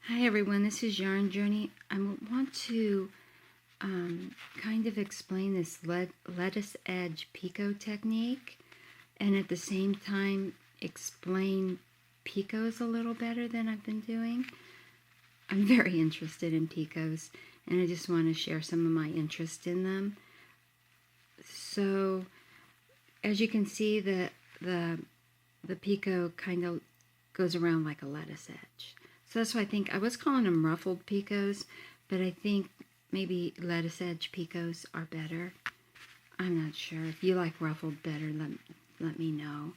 Hi everyone, this is Yarn Journey. I want to kind of explain this lettuce edge picot technique and at the same time explain picots a little better than I've been doing. I'm very interested in picots and I just want to share some of my interest in them. So as you can see, the picot kind of goes around like a lettuce edge. So that's why I think I was calling them ruffled picots, but I think maybe lettuce edge picots are better. I'm not sure. If you like ruffled better, let me know.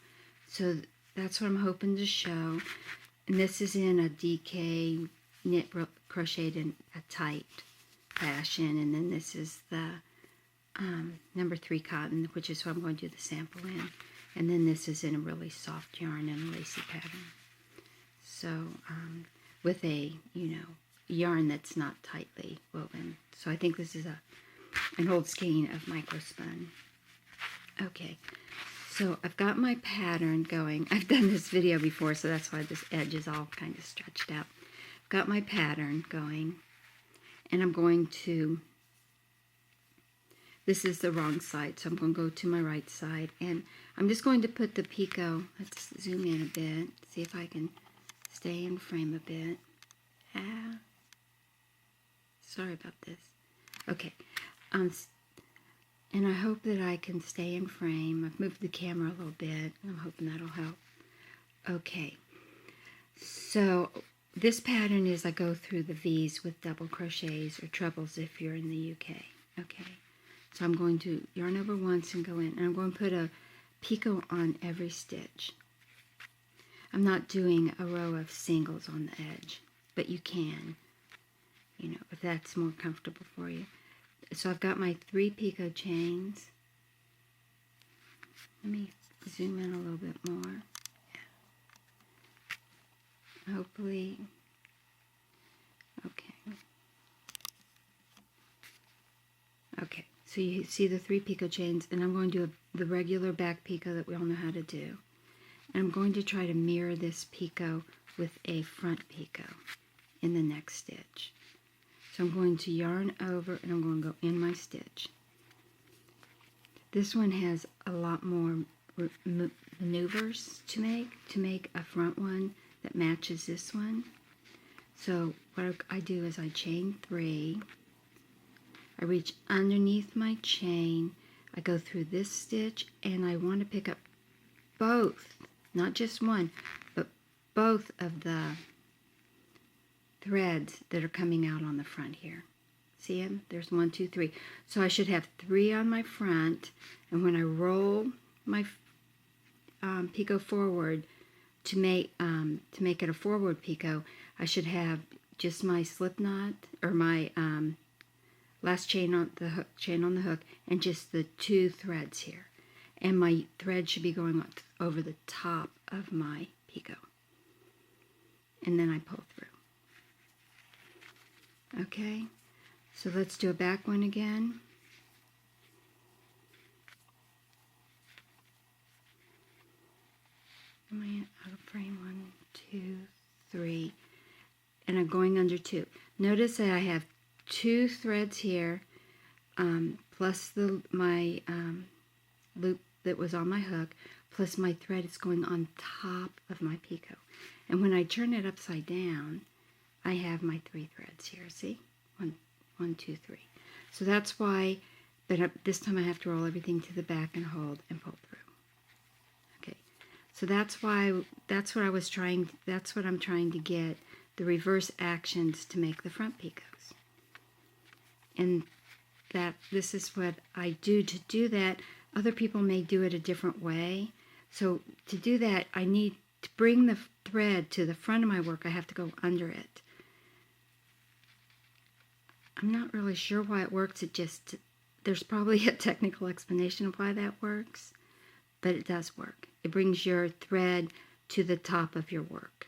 So that's what I'm hoping to show. And this is in a DK knit crocheted in a tight fashion. And then this is the number 3 cotton, which is what I'm going to do the sample in. And then this is in a really soft yarn and a lacy pattern. So, with a, yarn that's not tightly woven. So I think this is an old skein of microspun. Okay, so I've got my pattern going. I've done this video before, so that's why this edge is all kind of stretched out. I've got my pattern going, and I'm going to, this is the wrong side, so I'm going to go to my right side, and I'm just going to put the picot, let's zoom in a bit, see if I can stay in frame a bit. Sorry about this. Okay, and I hope that I can stay in frame. I've moved the camera a little bit. I'm hoping that'll help. Okay, so this pattern is I go through the V's with double crochets or trebles if you're in the UK. Okay, so I'm going to yarn over once and go in, and I'm going to put a picot on every stitch. I'm not doing a row of singles on the edge, but you can, if that's more comfortable for you. So I've got my 3 picot chains. Let me zoom in a little bit more. Hopefully, okay. Okay, so you see the 3 picot chains, and I'm going to do the regular back picot that we all know how to do. And I'm going to try to mirror this picot with a front picot in the next stitch. So I'm going to yarn over and I'm going to go in my stitch. This one has a lot more maneuvers to make a front one that matches this one. So what I do is I chain 3. I reach underneath my chain. I go through this stitch and I want to pick up both, not just one, but both of the threads that are coming out on the front here. See them? There's 1, 2, 3. So I should have 3 on my front, and when I roll my picot forward to make it a forward picot, I should have just my slip knot or my last chain on the hook, and just the 2 threads here. And my thread should be going over the top of my picot. And then I pull through. Okay, so let's do a back one again. Am I out of frame? 1, 2, 3. And I'm going under 2. Notice that I have 2 threads here, plus my loop that was on my hook, plus my thread is going on top of my picot. And when I turn it upside down, I have my 3 threads here. See? 1, 2, 3. So that's why, but this time I have to roll everything to the back and hold and pull through. Okay. So that's why, that's what I'm trying to get, the reverse actions to make the front picots. And this is what I do. To do that, other people may do it a different way. So to do that, I need to bring the thread to the front of my work. I have to go under it. I'm not really sure why it works. There's probably a technical explanation of why that works, but it does work. It brings your thread to the top of your work.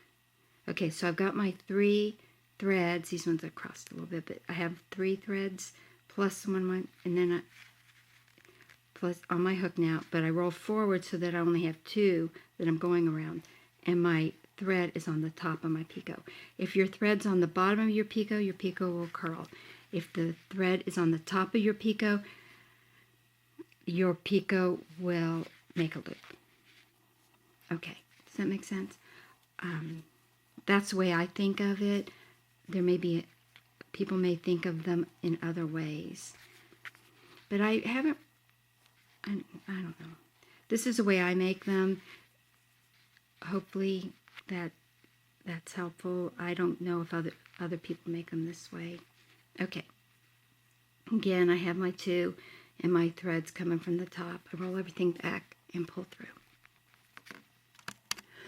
Okay, so I've got my 3 threads. These ones are crossed a little bit, but I have 3 threads plus one, and then plus on my hook now, but I roll forward so that I only have 2 that I'm going around, and my thread is on the top of my picot. If your thread's on the bottom of your picot will curl. If the thread is on the top of your picot will make a loop. Okay, does that make sense? That's the way I think of it. There may be, people may think of them in other ways. But I don't know. This is the way I make them. Hopefully that's helpful. I don't know if other people make them this way. Okay. Again, I have my 2 and my threads coming from the top. I roll everything back and pull through.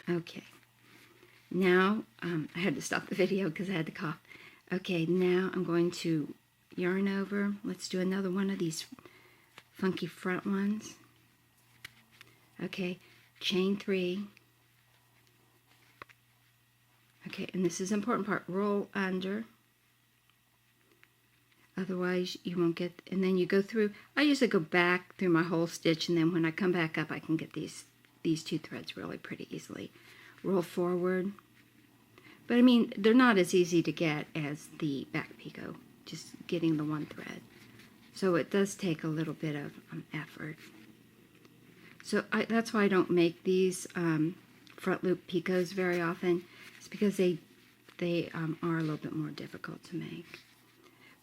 Okay. Now, I had to stop the video because I had to cough. Okay, now I'm going to yarn over. Let's do another one of these funky front ones. Okay, chain 3. Okay, and this is the important part. Roll under. Otherwise, you won't get, and then you go through. I usually go back through my whole stitch, and then when I come back up, I can get these 2 threads really pretty easily. Roll forward. But I mean, they're not as easy to get as the back picot, just getting the 1 thread. So it does take a little bit of effort. So that's why I don't make these front loop picots very often. It's because they are a little bit more difficult to make.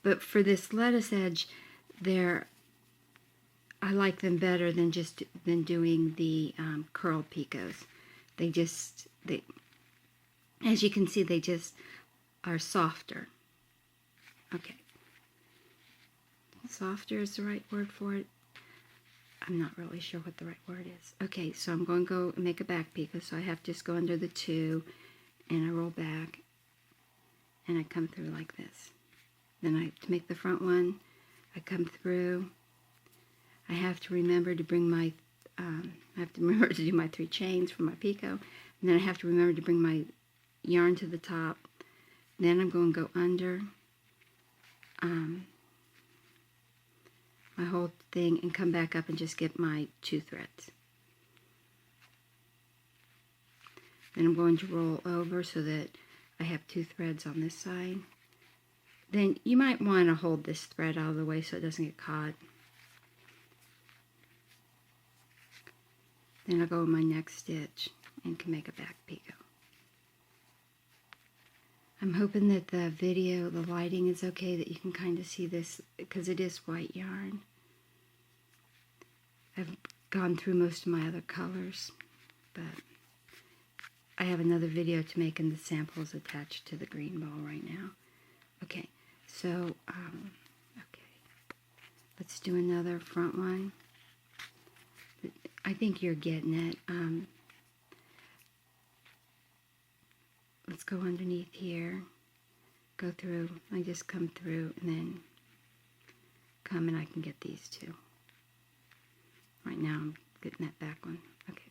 But for this lettuce edge, I like them better than doing the curl picots. As you can see, they just are softer. Okay. Softer is the right word for it. I'm not really sure what the right word is. Okay, so I'm going to go and make a back picot. So I have to just go under the 2, and I roll back, and I come through like this. Then to make the front one, I come through. I have to remember to bring my, to do my 3 chains for my picot, and then I have to remember to bring my yarn to the top. Then I'm going to go under my whole thing and come back up and just get my 2 threads. Then I'm going to roll over so that I have 2 threads on this side. Then you might want to hold this thread out of the way so it doesn't get caught. Then I'll go in my next stitch and can make a back picot. I'm hoping that the video, the lighting is okay, that you can kind of see this, because it is white yarn. I've gone through most of my other colors, but I have another video to make, and the sample is attached to the green ball right now. Okay, so, let's do another front one. I think you're getting it. Let's go underneath here, go through, I just come through, and then come and I can get these 2. Right now I'm getting that back one. Okay.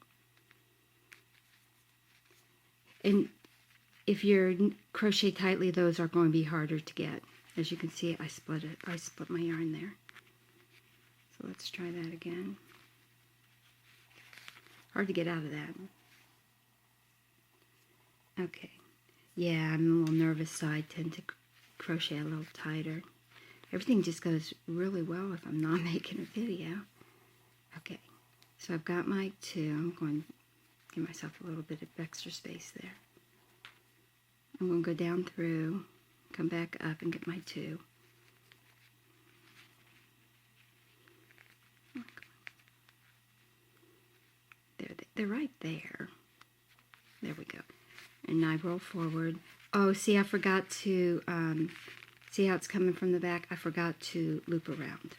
And if you're crochet tightly, those are going to be harder to get. As you can see, I split my yarn there. So let's try that again. Hard to get out of that. Okay. Yeah, I'm a little nervous, so I tend to crochet a little tighter. Everything just goes really well if I'm not making a video. Okay, so I've got my 2. I'm going to give myself a little bit of extra space there. I'm going to go down through, come back up and get my 2. They're right there. There we go. And I roll forward. Oh, see, I forgot to, see how it's coming from the back? I forgot to loop around.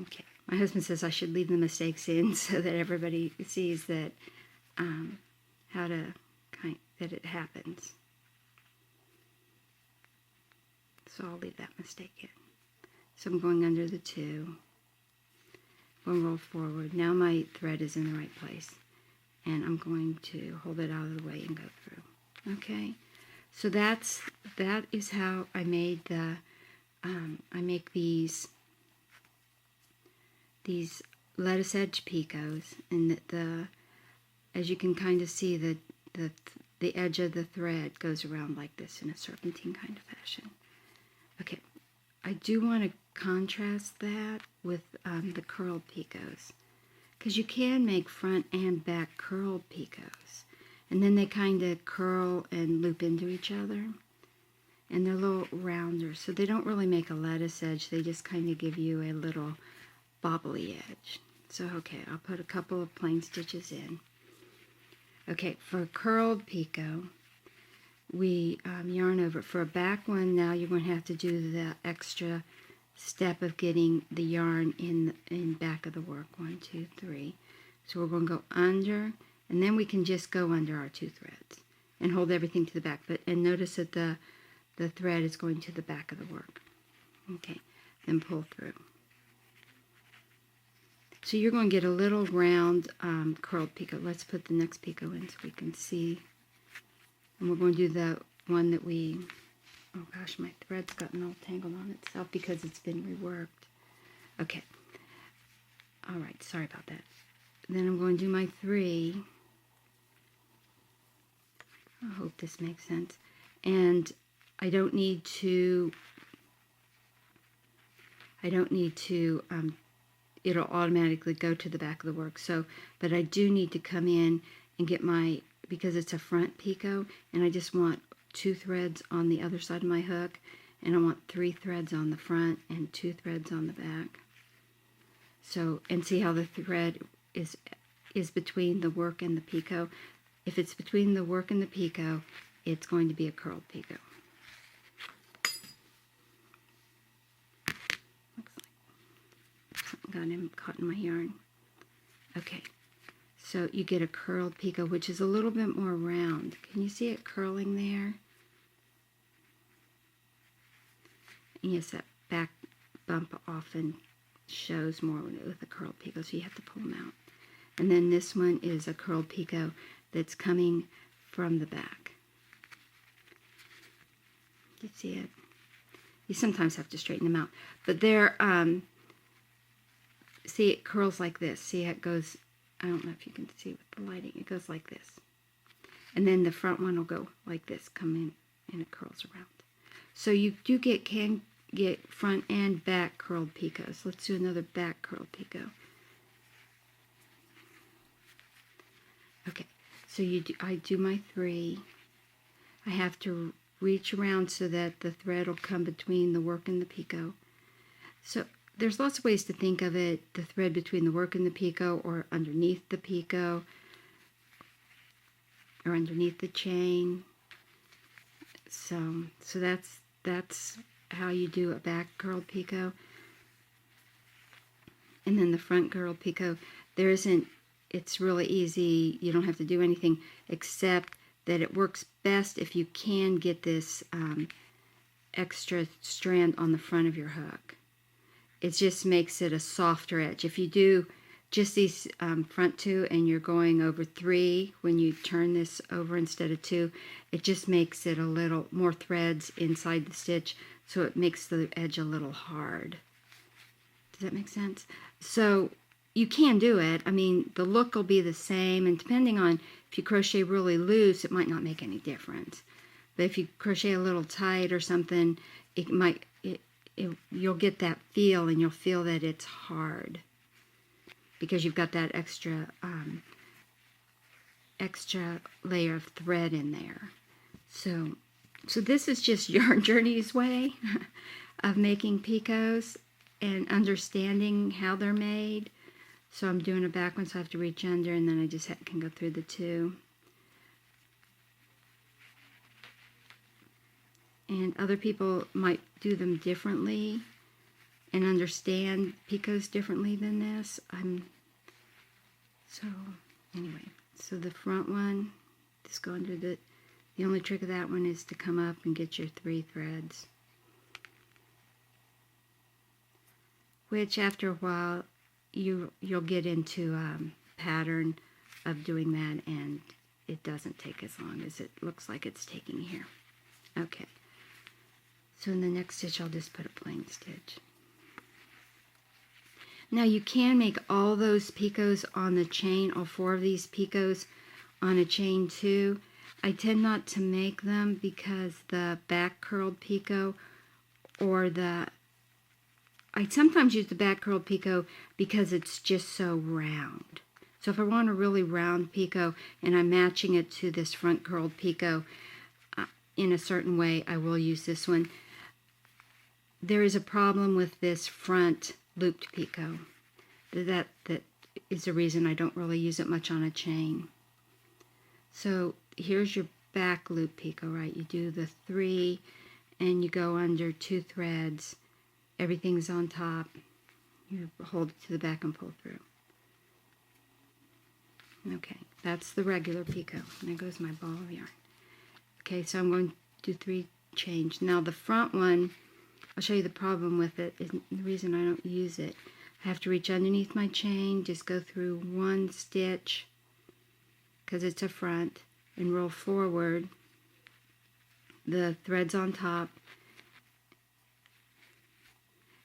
Okay. My husband says I should leave the mistakes in so that everybody sees that, that it happens. So I'll leave that mistake in. So I'm going under the 2. Going to roll forward. Now my thread is in the right place. And I'm going to hold it out of the way and go through. Okay? So that is how I made the, I make these these lettuce edge picots, and as you can kind of see, the edge of the thread goes around like this in a serpentine kind of fashion. Okay, I do want to contrast that with the curled picots, because you can make front and back curled picots, and then they kind of curl and loop into each other, and they're a little rounder, so they don't really make a lettuce edge, they just kind of give you a little bobbly edge. So okay, I'll put a couple of plain stitches in. Okay, for a curled picot, we yarn over. For a back one, now you're going to have to do the extra step of getting the yarn in back of the work. 1, 2, 3. So we're going to go under, and then we can just go under our 2 threads and hold everything to the back. And notice that the thread is going to the back of the work. Okay, then pull through. So you're going to get a little round curled picot. Let's put the next picot in so we can see. And we're going to do the one that we, oh gosh, my thread's gotten all tangled on itself because it's been reworked. Okay. All right, sorry about that. Then I'm going to do my 3. I hope this makes sense. And I don't need to it'll automatically go to the back of the work. So, but I do need to come in and get my, because it's a front picot, and I just want 2 threads on the other side of my hook, and I want 3 threads on the front and 2 threads on the back. So, and see how the thread is between the work and the picot. If it's between the work and the picot, it's going to be a curled picot. Got him caught in my yarn. Okay, so you get a curled picot, which is a little bit more round. Can you see it curling there? And yes, that back bump often shows more with a curled picot, so you have to pull them out. And then this one is a curled picot that's coming from the back. You see it? You sometimes have to straighten them out, but they're see, it curls like this. See how it goes, I don't know if you can see with the lighting, it goes like this. And then the front one will go like this, come in, and it curls around. So you can get front and back curled picots. Let's do another back curled picot. Okay, so I do my 3. I have to reach around so that the thread will come between the work and the picot. So there's lots of ways to think of it, the thread between the work and the picot, or underneath the picot, or underneath the chain. So that's how you do a back curled picot. And then the front curled picot, it's really easy. You don't have to do anything except that it works best if you can get this extra strand on the front of your hook. It just makes it a softer edge. If you do just these front 2 and you're going over 3 when you turn this over instead of 2, it just makes it a little more threads inside the stitch, so it makes the edge a little hard. Does that make sense? So you can do it. I mean, the look will be the same, and depending on if you crochet really loose, it might not make any difference. But if you crochet a little tight or something, you'll get that feel, and you'll feel that it's hard because you've got that extra layer of thread in there. So this is just Yarn Journey's way of making picots and understanding how they're made. So I'm doing a back one, so I have to reach under, and then I just can go through the 2. And other people might do them differently and understand picots differently than this. So anyway, so the front one, just go under the only trick of that one is to come up and get your 3 threads. Which after a while, you'll get into a pattern of doing that, and it doesn't take as long as it looks like it's taking here. Okay. So in the next stitch, I'll just put a plain stitch. Now you can make all those picots on the chain, all 4 of these picots on a chain too. I tend not to make them because the back curled picot or I sometimes use the back curled picot because it's just so round. So if I want a really round picot and I'm matching it to this front curled picot in a certain way, I will use this one. There is a problem with this front looped picot. That is the reason I don't really use it much on a chain. So here's your back loop picot, right? You do the 3 and you go under 2 threads. Everything's on top. You hold it to the back and pull through. Okay, that's the regular picot. And there goes my ball of yarn. Okay, so I'm going to do 3 chains. Now the front one, I'll show you the problem with it, is the reason I don't use it. I have to reach underneath my chain, just go through 1 stitch, because it's a front, and roll forward. The thread's on top,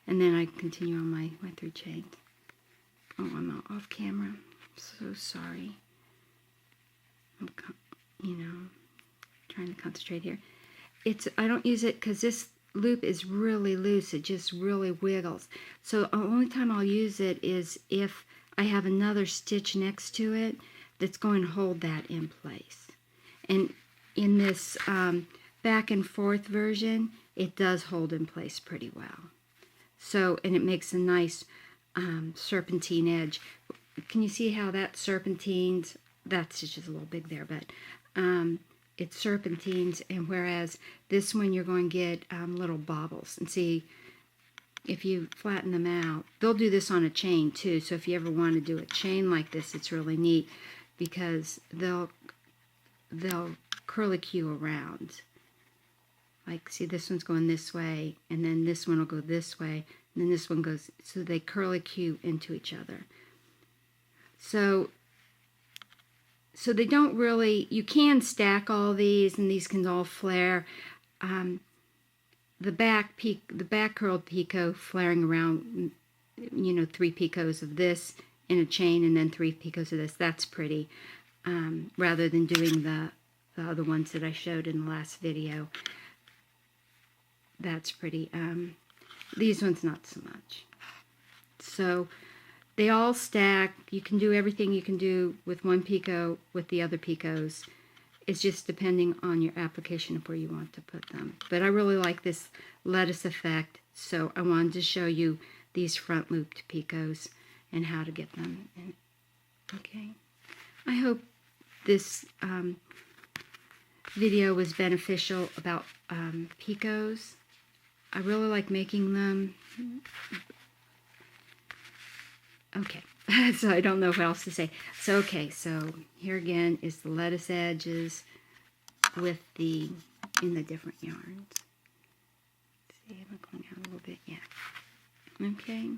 and then I continue on my 3 chains. Oh, I'm off camera. I'm so sorry. I'm, trying to concentrate here. I don't use it because this loop is really loose. It just really wiggles. So the only time I'll use it is if I have another stitch next to it that's going to hold that in place. And in this back and forth version, it does hold in place pretty well. So, and it makes a nice serpentine edge. Can you see how that serpentines? That stitch is a little big there, but it serpentines, and whereas this one you're going to get little bobbles. And see, if you flatten them out, they'll do this on a chain too. So if you ever want to do a chain like this, it's really neat because they'll curlicue around. Like, see, this one's going this way, and then this one will go this way, and then this one goes, so they curlicue into each other. So they don't really, you can stack all these, and these can all flare. The back curled picot flaring around, 3 picots of this in a chain, and then 3 picots of this. That's pretty, rather than doing the other ones that I showed in the last video. That's pretty. These ones not so much. So they all stack. You can do everything you can do with one picot with the other picots. It's just depending on your application of where you want to put them. But I really like this lettuce effect, so I wanted to show you these front looped picots and how to get them. Okay. I hope this video was beneficial about picots. I really like making them. Okay, so I don't know what else to say. So, okay, so here again is the lettuce edges with in the different yarns. Let's see, I'm going out a little bit, yeah. Okay.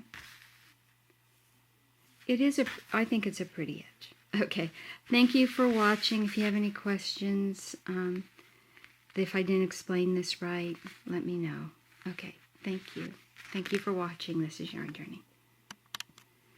I think it's a pretty edge. Okay, thank you for watching. If you have any questions, if I didn't explain this right, let me know. Okay, thank you. Thank you for watching. This is Yarn Journey.